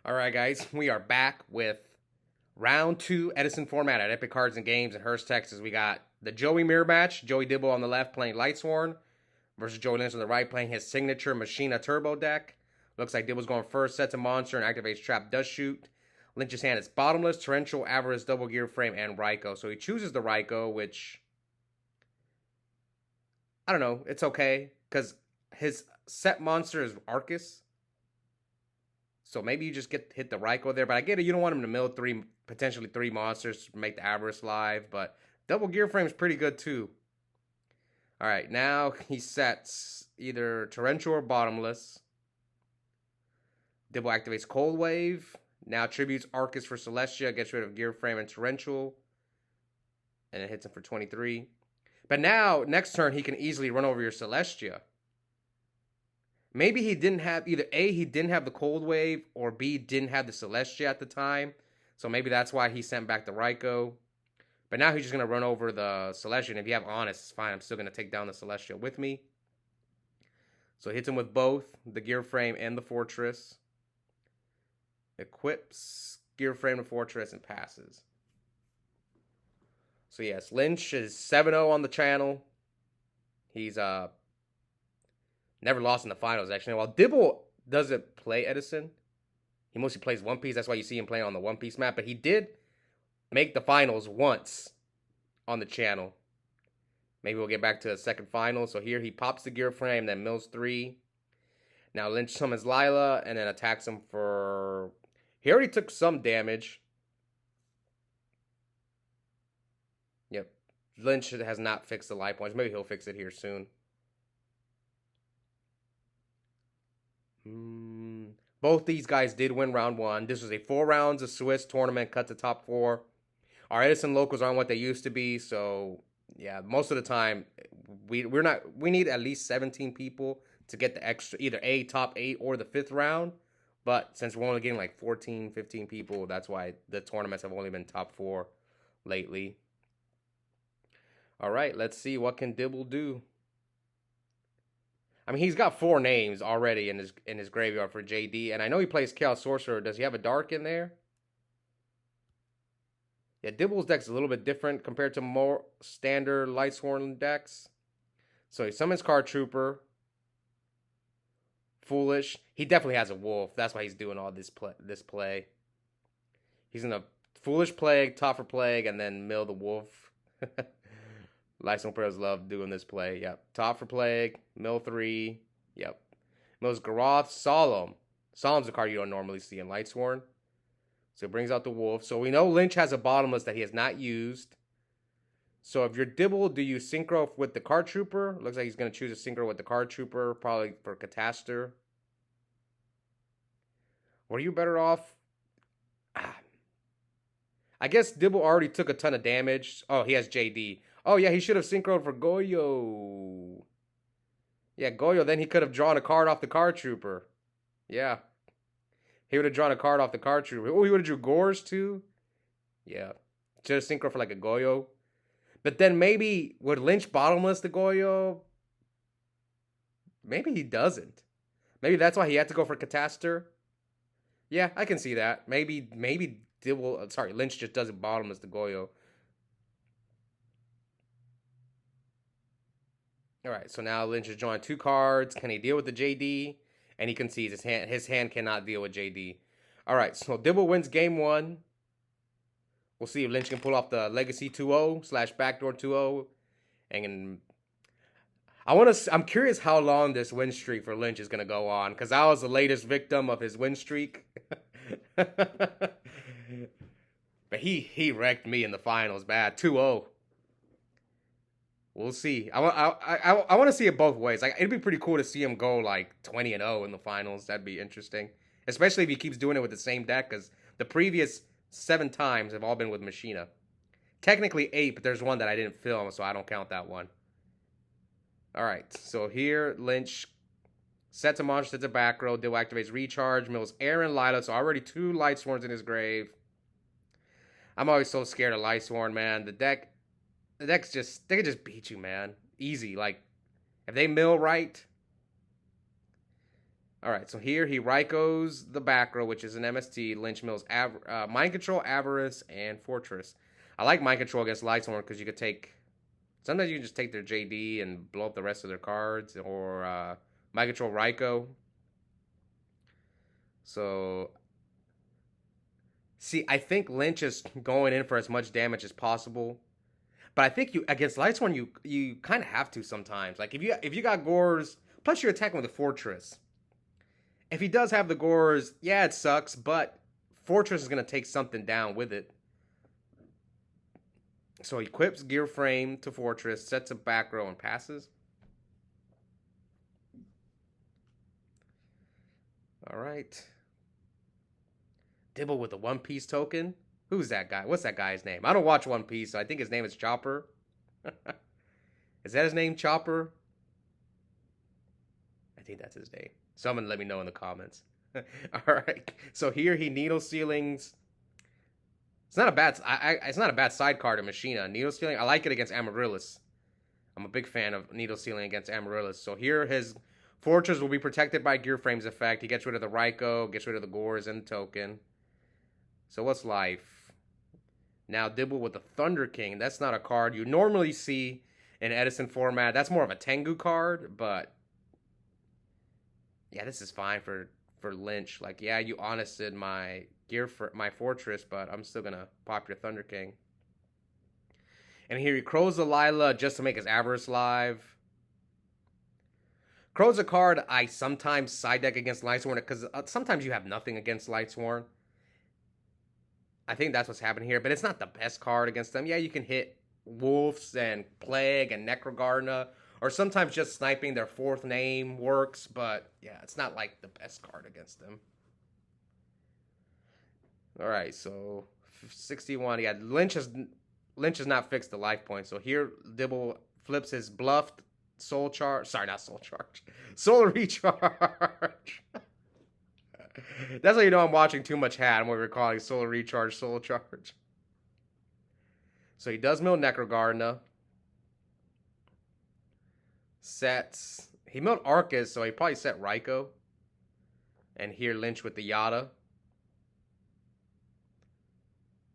All right, guys, we are back with round two Edison Format at Epic Cards and Games in Hurst, Texas. We got the Joey mirror match. Joey Dibble on the left playing Lightsworn versus Joey Linch on the right playing his signature Machina Turbo deck. Looks like Dibble's going first, sets a monster, and activates Trap Does Shoot. Lynch's hand is Bottomless, Torrential, Avarice, Double Gear Frame, and Raikou. So he chooses the Raikou, which, I don't know, it's okay, because his set monster is Arcus. So maybe you just hit the Raikou there. But I get it, you don't want him to mill potentially three monsters to make the Avarice live. But Double Gear Frame is pretty good too. Alright, now he sets either Torrential or Bottomless. Dibble activates Cold Wave. Now tributes Arcus for Celestia, gets rid of Gear Frame and Torrential. And it hits him for 23. But now, next turn, he can easily run over your Celestia. Maybe he didn't have, either A, he didn't have the Cold Wave, or B, didn't have the Celestia at the time. So maybe that's why he sent back the Raikou. But now he's just going to run over the Celestia. And if you have Honest, it's fine. I'm still going to take down the Celestia with me. So it hits him with both, the Gear Frame and the Fortress. Equips Gear Frame to Fortress and passes. So yes, Lynch is 7-0 on the channel. He's never lost in the finals, actually. While Dibble doesn't play Edison, he mostly plays One Piece. That's why you see him playing on the One Piece map. But he did make the finals once on the channel. Maybe we'll get back to the second final. So here he pops the Gear Frame, then mills 3. Now Lynch summons Lila and then attacks him for... He already took some damage. Yep. Lynch has not fixed the life points. Maybe he'll fix it here soon. Both these guys did win round 1. This was a 4 rounds of Swiss tournament, cut to top 4. Our Edison locals aren't what they used to be, so yeah, most of the time we need at least 17 people to get the extra, either A, top 8 or the 5th round. But since we're only getting like 14, 15 people, that's why the tournaments have only been top 4 lately. All right, let's see what can Dibble do. I mean, he's got 4 names already in his graveyard for JD, and I know he plays Chaos Sorcerer. Does he have a Dark in there? Yeah, Dibble's deck's a little bit different compared to more standard Lightsworn decks. So he summons Card Trooper. Foolish. He definitely has a Wolf. That's why he's doing all this play. He's in a Foolish Plague, top for Plague, and then mill the Wolf. Lightsworn players love doing this play. Yep. Top for Plague, mill 3. Yep. Mills Garoth, Solemn. Solemn's a card you don't normally see in Lightsworn. So it brings out the Wolf. So we know Lynch has a Bottomless that he has not used. So if you're Dibble, do you Synchro with the Card Trooper? Looks like he's going to choose a Synchro with the Card Trooper, probably for Catastor. Were you better off? I guess Dibble already took a ton of damage. Oh, he has JD. Oh, yeah, he should have synchroed for Goyo. Yeah, Goyo, then he could have drawn a card off the Card Trooper. Yeah. He would have drawn a card off the Card Trooper. Oh, he would have drew Gores, too? Yeah. Should have synchroed for, like, a Goyo. But then maybe, would Lynch Bottomless the Goyo? Maybe he doesn't. Maybe that's why he had to go for Catastor. Yeah, I can see that. Maybe Dibble, Lynch just doesn't Bottomless the Goyo. Alright, so now Lynch is drawing 2 cards. Can he deal with the JD? And he concedes his hand cannot deal with JD. Alright, so Dibble wins game 1. We'll see if Lynch can pull off the Legacy 2-0 / Backdoor 2-0. And I'm curious how long this win streak for Lynch is going to go on. Because I was the latest victim of his win streak. But he wrecked me in the finals bad. 2-0. We'll see. I want to see it both ways. Like, it'd be pretty cool to see him go like 20-0 in the finals. That'd be interesting, especially if he keeps doing it with the same deck. Because the previous 7 times have all been with Machina. Technically 8, but there's one that I didn't film, so I don't count that one. All right. So here Lynch sets a monster, sets a back row. Dibble activates Recharge. Mills Aaron, Lila. So already 2 Lightsworns in his grave. I'm always so scared of Lightsworn, man. The deck's just, they can just beat you, man. Easy. Like, if they mill right, All right, so here he Raikos the back row, which is an MST. Linch mills Mind Control, Avarice, and Fortress. I like Mind Control against Lightsworn because you could take. Sometimes you can just take their JD and blow up the rest of their cards, or Mind Control Raiko. So, see, I think Linch is going in for as much damage as possible. But I think you against Lightsworn, you kind of have to sometimes. Like if you got Gores, plus you're attacking with a Fortress. If he does have the Gores, yeah, it sucks, but Fortress is going to take something down with it. So he equips Gear Frame to Fortress, sets a back row, and passes. All right. Dibble with a One Piece token. Who's that guy? What's that guy's name? I don't watch One Piece, so I think his name is Chopper. Is that his name, Chopper? I think that's his name. Someone let me know in the comments. All right. So here he needle ceilings. It's not a bad. It's not a bad side card in Machina. Needle Stealing. I like it against Amaryllis. I'm a big fan of Needle Stealing against Amaryllis. So here his Fortress will be protected by Gear Frame's effect. He gets rid of the Raiko, gets rid of the Gores and the token. So what's life? Now Dibble with the Thunder King. That's not a card you normally see in Edison format. That's more of a Tengu card, but yeah, this is fine for Linch. Like, yeah, you honested my my Fortress, but I'm still gonna pop your Thunder King. And here he Crows the Lila just to make his Avarice live. Crow's a card I sometimes side deck against Lightsworn because sometimes you have nothing against Lightsworn. I think that's what's happening here, but it's not the best card against them. Yeah, you can hit Wolves and Plague and Necrogarna, or sometimes just sniping their fourth name works, but yeah, it's not like the best card against them. All right, so 61. Yeah, Linch has not fixed the life point. So here, Dibble flips his bluffed Soul Charge. Sorry, not Soul Charge. Solar Recharge. That's how you know I'm watching too much Hat. I'm what we're calling Solar Recharge, Soul Charge. So he does mill Necrogarna. Sets. He milled Arcus, so he probably set Raiko. And here Linch with the Yada.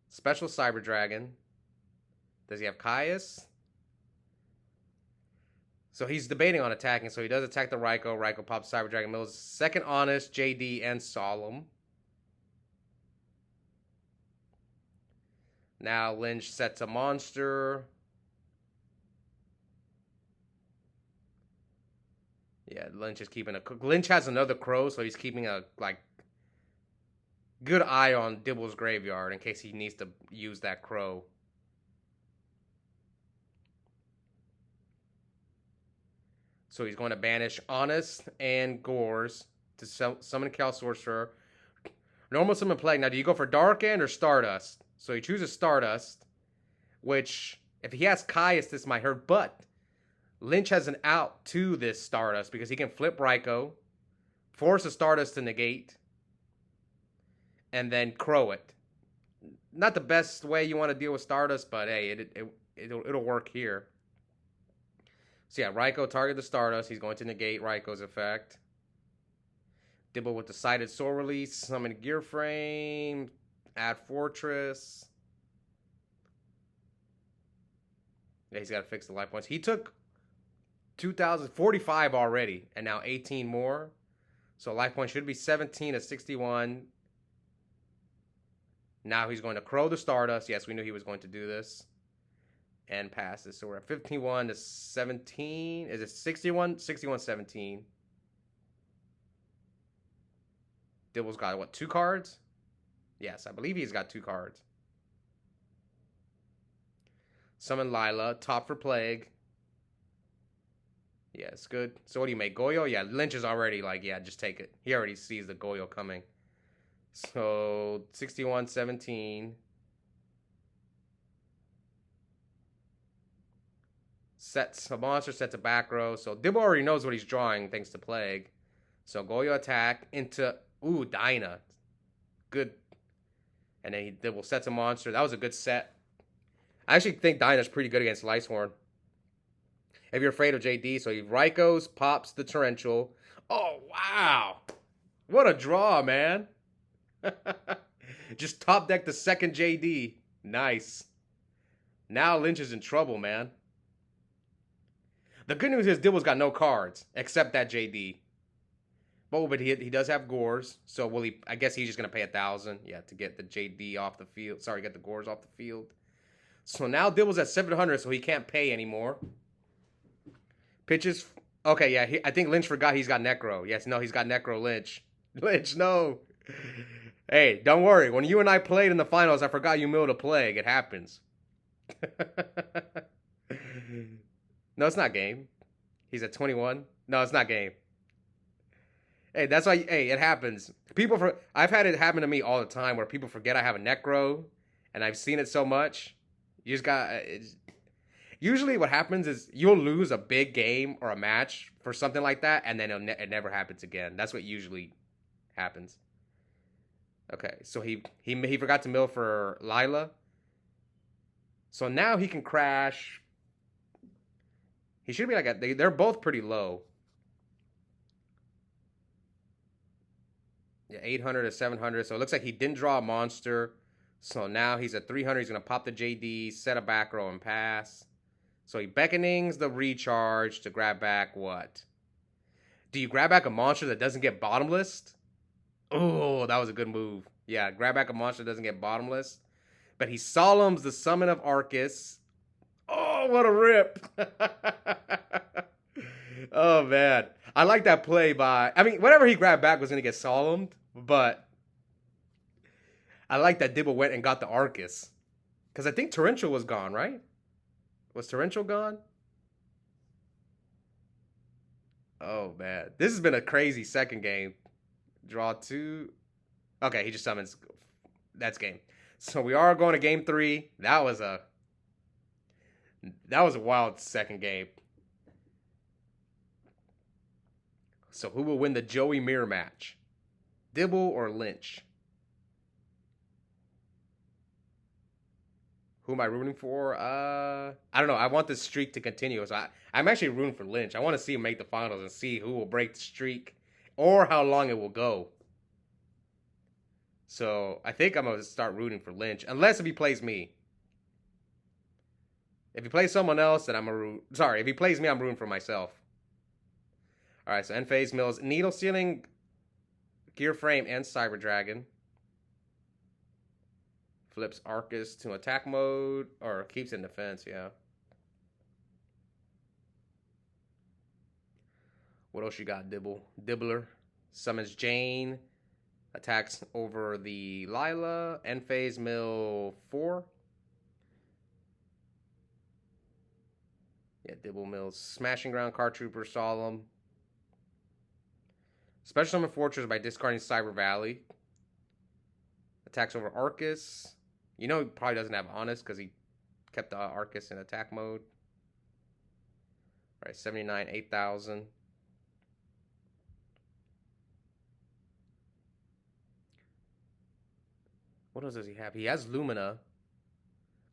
Special Cyber Dragon. Does he have Caius? So he's debating on attacking. So he does attack the Raiko. Raiko pops Cyber Dragon Mills. Second Honest, JD, and Solemn. Now Linch sets a monster. Yeah, Linch is keeping a... Linch has another Crow, so he's keeping a, like, good eye on Dibble's graveyard in case he needs to use that Crow. So he's going to banish Honest and Gores to summon Cal Sorcerer. Normal summon Plague. Now, do you go for Dark End or Stardust? So he chooses Stardust, which, if he has Caius, this might hurt. But Linch has an out to this Stardust because he can flip Raiko, force a Stardust to negate, and then Crow it. Not the best way you want to deal with Stardust, but hey, it'll work here. So yeah, Raiko target the Stardust. He's going to negate Raiko's effect. Dibble with the Sighted Soul Release. Summon Gear Frame. Add Fortress. Yeah, he's got to fix the life points. He took 2,045 already, and now 18 more. So life point should be 17 to 61. Now he's going to Crow the Stardust. Yes, we knew he was going to do this. And passes. So we're at 51 to 17. Is it 61? 61, 17. Dibble's got, what, 2 cards? Yes, I believe he's got 2 cards. Summon Lila. Top for Plague. Yeah, it's good. So what do you make? Goyo? Yeah, Linch is already like, yeah, just take it. He already sees the Goyo coming. So 61, 17. Sets a monster, sets a back row. So Dibble already knows what he's drawing thanks to Plague. So Goyo attack into, ooh, Dinah. Good. And then Dibble sets a monster. That was a good set. I actually think Dinah's pretty good against Lightsworn. If you're afraid of JD, so he Raikos, pops the Torrential. Oh, wow. What a draw, man. Just top deck the second JD. Nice. Now Lynch is in trouble, man. The good news is Dibble's got no cards except that JD. But he does have Gores, so will he? I guess he's just gonna pay 1,000, yeah, to get the JD off the field. Sorry, get the Gores off the field. So now Dibble's at 700, so he can't pay anymore. Pitches. Okay, yeah, I think Lynch forgot he's got Necro. Yes, no, he's got Necro Lynch. Lynch, no. Hey, don't worry. When you and I played in the finals, I forgot you milled a plague. It happens. No, it's not game. He's at 21. No, it's not game. Hey, that's why. Hey, it happens. I've had it happen to me all the time where people forget I have a Necro, and I've seen it so much. You just got. Usually, what happens is you'll lose a big game or a match for something like that, and then it never happens again. That's what usually happens. Okay, so he forgot to mill for Lila. So now he can crash. He should be like they're both pretty low. Yeah, 800 to 700. So it looks like he didn't draw a monster. So now he's at 300. He's going to pop the JD, set a back row, and pass. So he beckonings the recharge to grab back what? Do you grab back a monster that doesn't get bottomless? Oh, that was a good move. Yeah, grab back a monster that doesn't get bottomless. But he solemns the summon of Arcus. Oh, what a rip. Oh, man. I like that play by... I mean, whatever he grabbed back was going to get solemned, but I like that Dibble went and got the Arcus. Because I think Torrential was gone, right? Was Torrential gone? Oh, man. This has been a crazy second game. Draw 2. Okay, he just summons. That's game. So we are going to game 3. That was a wild second game. So who will win the Joey mirror match? Dibble or Lynch? Who am I rooting for? I don't know. I want this streak to continue. So I'm actually rooting for Lynch. I want to see him make the finals and see who will break the streak or how long it will go. So I think I'm going to start rooting for Lynch. Unless if he plays me. If he plays someone else, then I'm a root. Sorry, if he plays me, I'm rooting for myself. All right, so end phase mills Needle Sealing, Gear Frame, and Cyber Dragon. Flips Arcus to attack mode, or keeps it in defense, yeah. What else you got, Dibble? Dibbler. Summons Jane. Attacks over the Lila. End phase mill 4. Yeah, Dibble mills Smashing Ground, Card Trooper, Solemn. Special Summon Fortress by discarding Cyber Valley. Attacks over Arcus. You know he probably doesn't have Honest because he kept the Arcus in attack mode. All right, 79, 8,000. What else does he have? He has Lumina,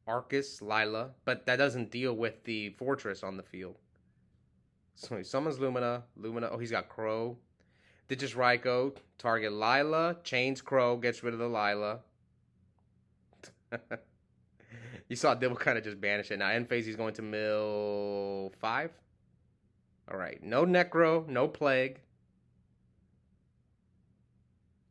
Arcus, Lila, but that doesn't deal with the Fortress on the field. So he summons Lumina. Oh, he's got Crow. Ditches Raikou, target Lila, chains Crow, gets rid of the Lila. You saw Dibble kind of just banish it. Now end phase he's going to mill 5. All right, no Necro, no Plague.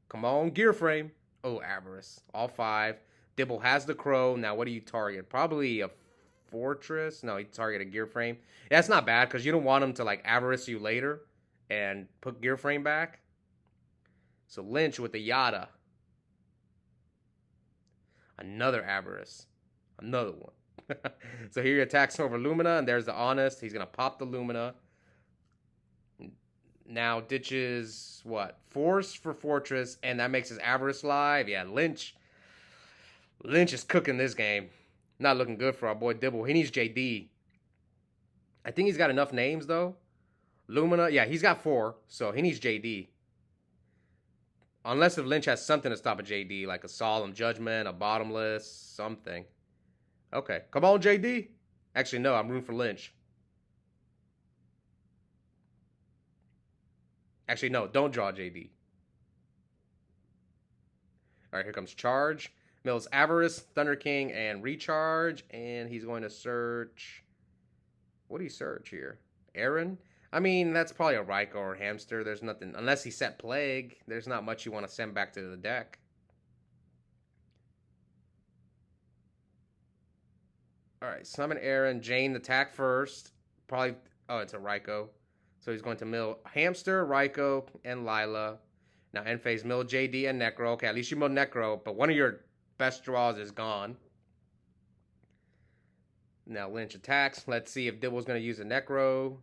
Come on, Gear Frame. Oh, Avarice, all 5. Dibble has the Crow. Now what do you target? Probably a Fortress. No, he target a Gear Frame. Yeah, that's not bad because you don't want him to like Avarice you later and put Gear Frame back. So Lynch with the Yada. Another Avarice. Another one. So here he attacks over Lumina, and there's the Honest. He's going to pop the Lumina. Now ditches, what? Force for Fortress, and that makes his Avarice live. Yeah, Lynch is cooking this game. Not looking good for our boy Dibble. He needs JD. I think he's got enough names, though. Lumina, yeah, he's got 4, so he needs JD. Unless if Lynch has something to stop a JD, like a Solemn Judgment, a Bottomless, something. Okay, come on, JD. Actually, no, I'm rooting for Lynch. Actually, no, don't draw JD. All right, here comes Charge. Mills Avarice, Thunder King, and Recharge. And he's going to search. What do you search here? Aaron? I mean, that's probably a Raikou or Hamster. There's nothing. Unless he set Plague, there's not much you want to send back to the deck. All right, summon Aaron. Jane, attack first. Probably. Oh, it's a Raikou. So he's going to mill Hamster, Raikou, and Lila. Now, end phase, mill JD and Necro. Okay, at least you mill Necro, but one of your best draws is gone. Now, Lynch attacks. Let's see if Dibble's going to use a Necro.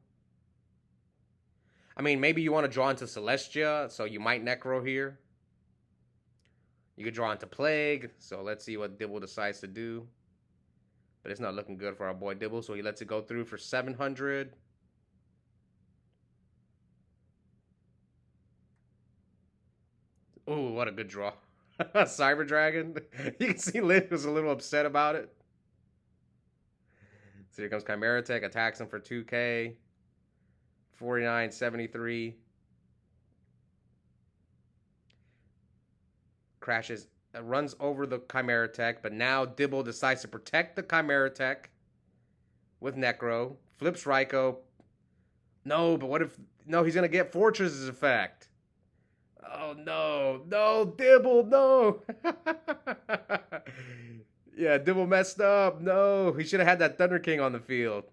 I mean, maybe you want to draw into Celestia, so you might Necro here. You could draw into Plague, so let's see what Dibble decides to do. But it's not looking good for our boy Dibble, so he lets it go through for 700. Ooh, what a good draw. Cyber Dragon. You can see Lynch was a little upset about it. So here comes Chimera Tech, attacks him for 2K. 49.73. Crashes, runs over the Chimera Tech, but now Dibble decides to protect the Chimera Tech with Necro. Flips Raikou. No, but what if... No, he's going to get Fortress's effect. Oh, no. No, Dibble, no. Yeah, Dibble messed up. No, he should have had that Thunder King on the field.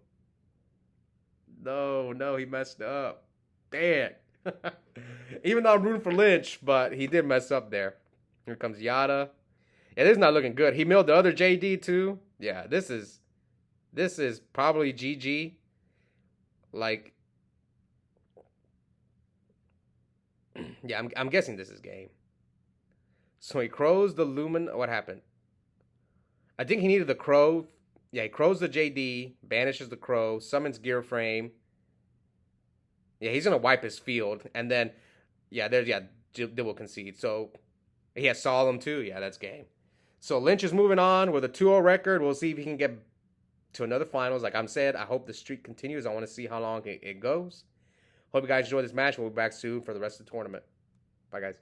No, he messed up. Damn. Even though I'm rooting for Lynch, but he did mess up there. Here comes Yada. Yeah, this is not looking good. He milled the other JD too. Yeah, this is probably GG. Like, yeah, I'm guessing this is game. So he crows the Lumen. What happened? I think he needed the crow. Yeah, he crows the JD, banishes the crow, summons Gear Frame. Yeah, he's gonna wipe his field, and then Dibble concede. So he has Solemn too. Yeah, that's game. So Lynch is moving on with a 2-0 record. We'll see if he can get to another finals. Like I'm said, I hope the streak continues. I want to see how long it goes. Hope you guys enjoy this match. We'll be back soon for the rest of the tournament. Bye, guys.